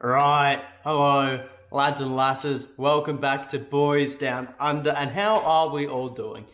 Right, hello, lads and lasses. Welcome back to Boys Down Under. And how are we all doing?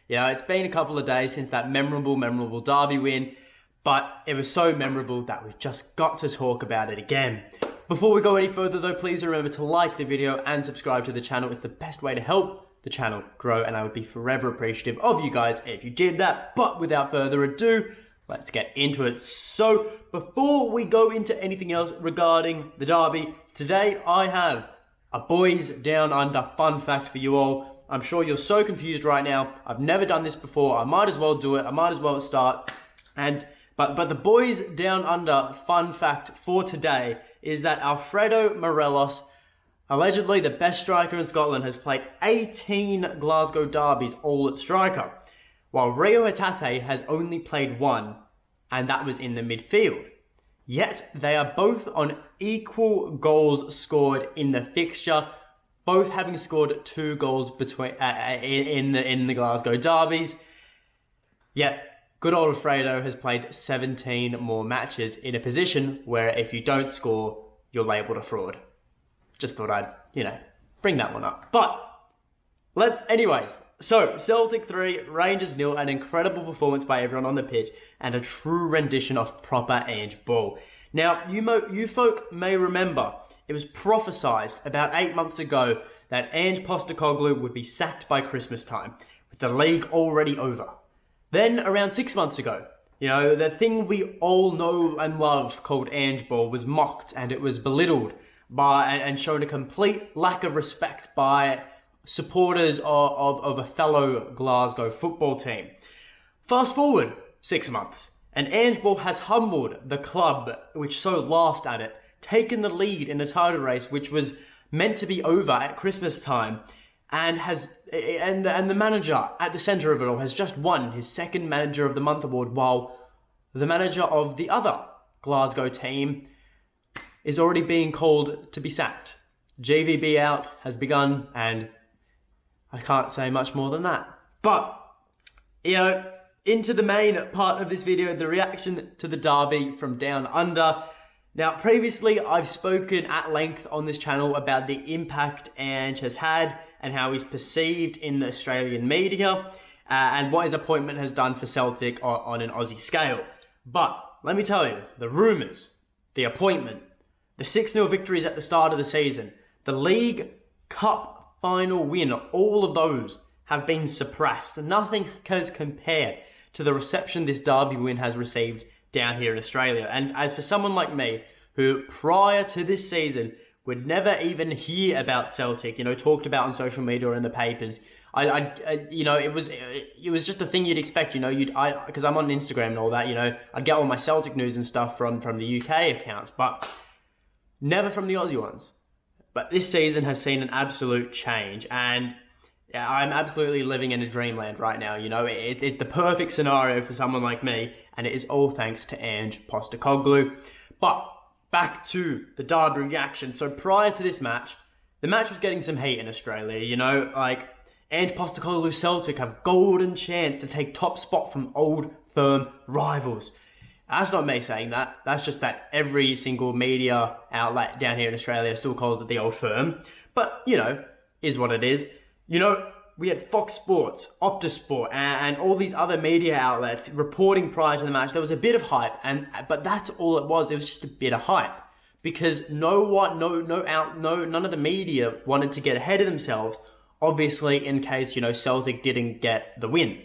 Yeah, it's been a couple of days since that memorable Derby win, but it was so memorable that we've just got to talk about it again. Before we go any further though, please remember to like the video and subscribe to the channel. It's the best way to help the channel grow, and I would be forever appreciative of you guys if you did that. But without further ado, let's get into it. So, before we go into anything else regarding the Derby, today I have a Boys Down Under fun fact for you all. I'm sure you're so confused right now. I've never done this before. I might as well do it. I might as well start. But the Boys Down Under fun fact for today is that Alfredo Morelos, allegedly the best striker in Scotland, has played 18 Glasgow Derbies all at striker, while Rio Hatate has only played one, and that was in the midfield. Yet they are both on equal goals scored in the fixture, both having scored 2 goals between in the Glasgow Derbies. Yet good old Alfredo has played 17 more matches in a position where if you don't score, you're labelled a fraud. Just thought I'd, bring that one up. But anyways. So, Celtic 3, Rangers 0, an incredible performance by everyone on the pitch, and a true rendition of proper Ange ball. Now, you folk may remember, it was prophesied about 8 months ago that Ange Postecoglou would be sacked by Christmas time, with the league already over. Then, around 6 months ago, the thing we all know and love called Ange ball was mocked, and it was belittled and shown a complete lack of respect by supporters of a fellow Glasgow football team. Fast forward 6 months, and Ange ball has humbled the club, which so laughed at it, taken the lead in the title race, which was meant to be over at Christmas time, and the manager at the centre of it all has just won his second Manager of the Month award, while the manager of the other Glasgow team is already being called to be sacked. GVB out has begun, and I can't say much more than that. But, into the main part of this video, the reaction to the Derby from Down Under. Now, previously, I've spoken at length on this channel about the impact Ange has had and how he's perceived in the Australian media and what his appointment has done for Celtic on an Aussie scale. But, let me tell you, the rumours, the appointment, the 6-0 victories at the start of the season, the League Cup final win, all of those have been suppressed. Nothing has compared to the reception this Derby win has received down here in Australia. And as for someone like me, who prior to this season would never even hear about Celtic, talked about on social media or in the papers, it was just a thing you'd expect, because I'm on Instagram and all that, I'd get all my Celtic news and stuff from the UK accounts, but never from the Aussie ones. But this season has seen an absolute change, and I'm absolutely living in a dreamland right now. It's the perfect scenario for someone like me, and it is all thanks to Ange Postecoglou. But back to the Derby reaction. So prior to this match, the match was getting some heat in Australia. Ange Postecoglou Celtic have golden chance to take top spot from old firm rivals. That's not me saying that. That's just that every single media outlet down here in Australia still calls it the old firm. But, is what it is. We had Fox Sports, Optus Sport, and all these other media outlets reporting prior to the match. There was a bit of hype, but that's all it was. It was just a bit of hype. Because none of the media wanted to get ahead of themselves, obviously, in case, Celtic didn't get the win.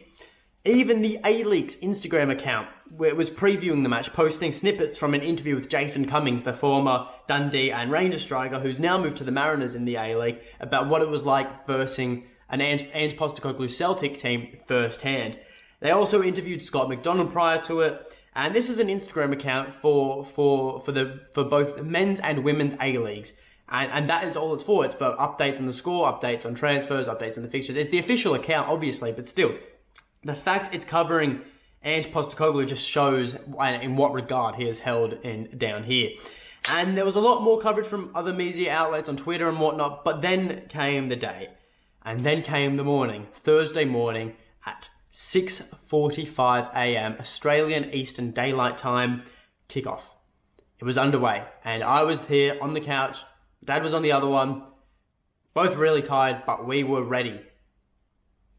Even the A-League's Instagram account, where it was previewing the match, posting snippets from an interview with Jason Cummings, the former Dundee and Rangers striker, who's now moved to the Mariners in the A-League, about what it was like versing an Ange Postecoglou Celtic team firsthand. They also interviewed Scott McDonald prior to it, and this is an Instagram account for both men's and women's A-Leagues. And that is all it's for. It's for updates on the score, updates on transfers, updates on the fixtures. It's the official account, obviously, but still. The fact it's covering Ange Postecoglou just shows in what regard he is held down here. And there was a lot more coverage from other media outlets on Twitter and whatnot, but then came the day. And then came the morning, Thursday morning at 6:45 a.m. Australian Eastern Daylight Time, kickoff. it was underway. And I was here on the couch. Dad was on the other one. Both really tired, but we were ready.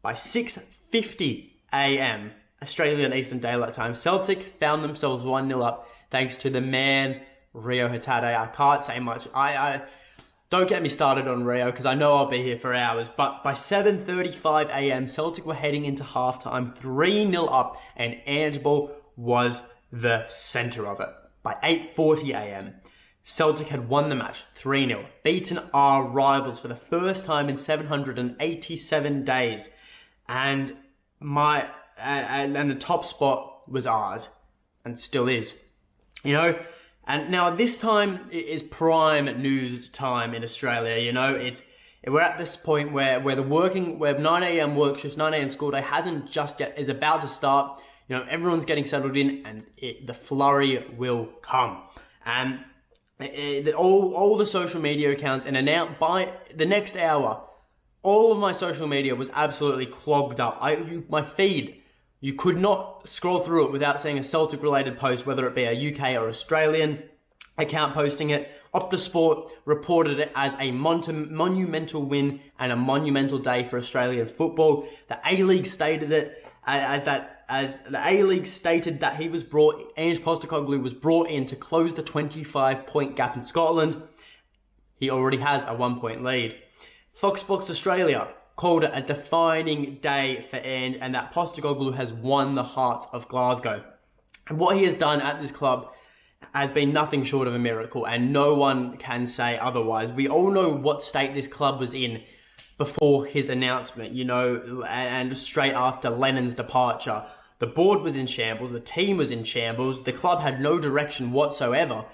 By 6:50 a.m. Australian Eastern Daylight Time, Celtic found themselves 1-0 up thanks to the man, Rio Hatate. I can't say much. I don't get me started on Rio because I know I'll be here for hours. But by 7:35 a.m., Celtic were heading into halftime, 3-0 up, and Ange was the centre of it. By 8:40 a.m., Celtic had won the match 3-0, beaten our rivals for the first time in 787 days, and the top spot was ours, and still is, you know. And now this time is prime news time in Australia. You know, we're at this point where 9 a.m. work shifts, 9 a.m. school day hasn't just yet, is about to start. You know, everyone's getting settled in, and the flurry will come. And all the social media accounts, and by the next hour, all of my social media was absolutely clogged up. My feed, you could not scroll through it without seeing a Celtic-related post, whether it be a UK or Australian account posting it. Opta Sport reported it as a monumental win and a monumental day for Australian football. The A-League stated it as the A-League stated that Ange Postecoglou was brought in to close the 25-point gap in Scotland. He already has a 1-point lead. Fox Sports Australia called it a defining day for Ange, and that Postecoglou has won the hearts of Glasgow. And what he has done at this club has been nothing short of a miracle, and no one can say otherwise. We all know what state this club was in before his announcement, you know, and straight after Lennon's departure. The board was in shambles, the team was in shambles, the club had no direction whatsoever.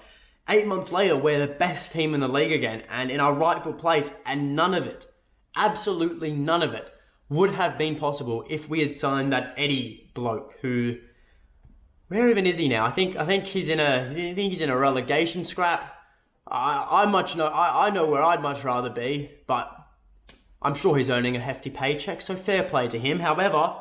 8 months later, we're the best team in the league again, and in our rightful place, and none of it, absolutely none of it, would have been possible if we had signed that Eddie bloke who, where even is he now? I think he's in a relegation scrap. I know where I'd much rather be, but I'm sure he's earning a hefty paycheck, so fair play to him. However,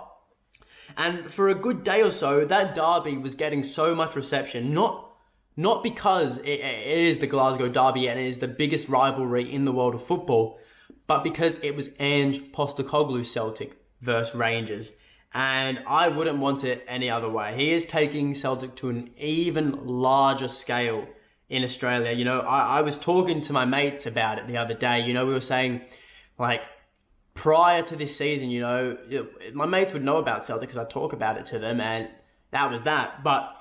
and for a good day or so, that derby was getting so much reception, not because it is the Glasgow Derby and it is the biggest rivalry in the world of football, but because it was Ange Postecoglou Celtic versus Rangers. And I wouldn't want it any other way. He is taking Celtic to an even larger scale in Australia. You know, I was talking to my mates about it the other day. You know, we were saying, like, prior to this season, you know, my mates would know about Celtic because I talk about it to them, and that was that. But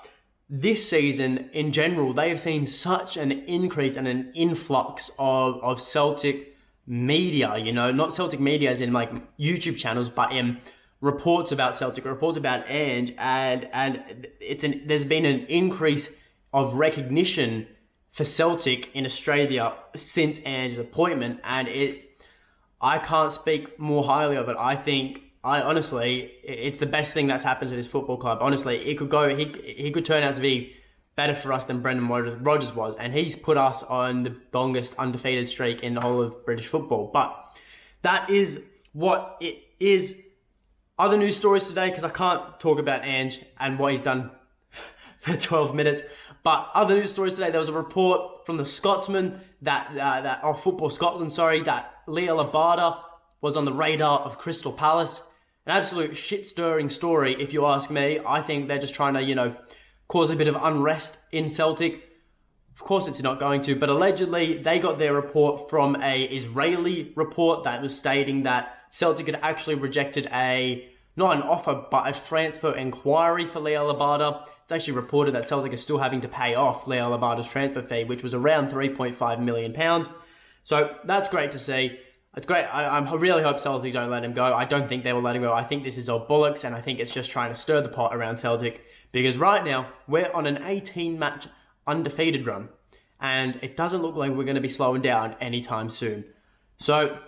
this season, in general, they have seen such an increase and an influx of Celtic media, you know, not Celtic media as in like YouTube channels, but in reports about Celtic, reports about Ange, and there's been an increase of recognition for Celtic in Australia since Ange's appointment, and I can't speak more highly of it. Honestly, it's the best thing that's happened to this football club. Honestly, he could turn out to be better for us than Brendan Rodgers was, and he's put us on the longest undefeated streak in the whole of British football. But that is what it is. Other news stories today, because I can't talk about Ange and what he's done for 12 minutes. But other news stories today, there was a report from the Scotsman Football Scotland, that Leo Labada was on the radar of Crystal Palace. An absolute shit-stirring story, if you ask me. I think they're just trying to, you know, cause a bit of unrest in Celtic. Of course it's not going to, but allegedly they got their report from a Israeli report that was stating that Celtic had actually rejected not an offer, but a transfer inquiry for Leo Labada. It's actually reported that Celtic is still having to pay off Leo Labada's transfer fee, which was around £3.5 million. So that's great to see. It's great. I really hope Celtic don't let him go. I don't think they will let him go. I think this is all bollocks, and I think it's just trying to stir the pot around Celtic, because right now we're on an 18-match undefeated run, and it doesn't look like we're going to be slowing down anytime soon. So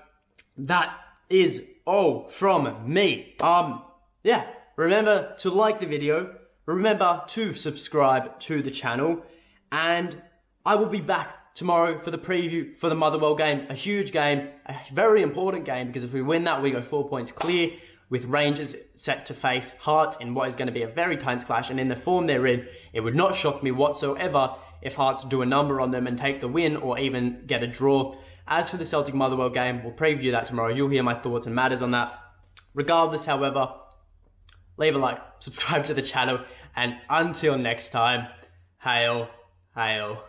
that is all from me. Remember to like the video. Remember to subscribe to the channel, and I will be back tomorrow for the preview for the Motherwell game. A huge game, a very important game, because if we win that, we go 4 points clear, with Rangers set to face Hearts in what is going to be a very tense clash. And in the form they're in, it would not shock me whatsoever if Hearts do a number on them and take the win or even get a draw. As for the Celtic Motherwell game, we'll preview that tomorrow. You'll hear my thoughts and matters on that. Regardless, however, leave a like, subscribe to the channel, and until next time, hail, hail.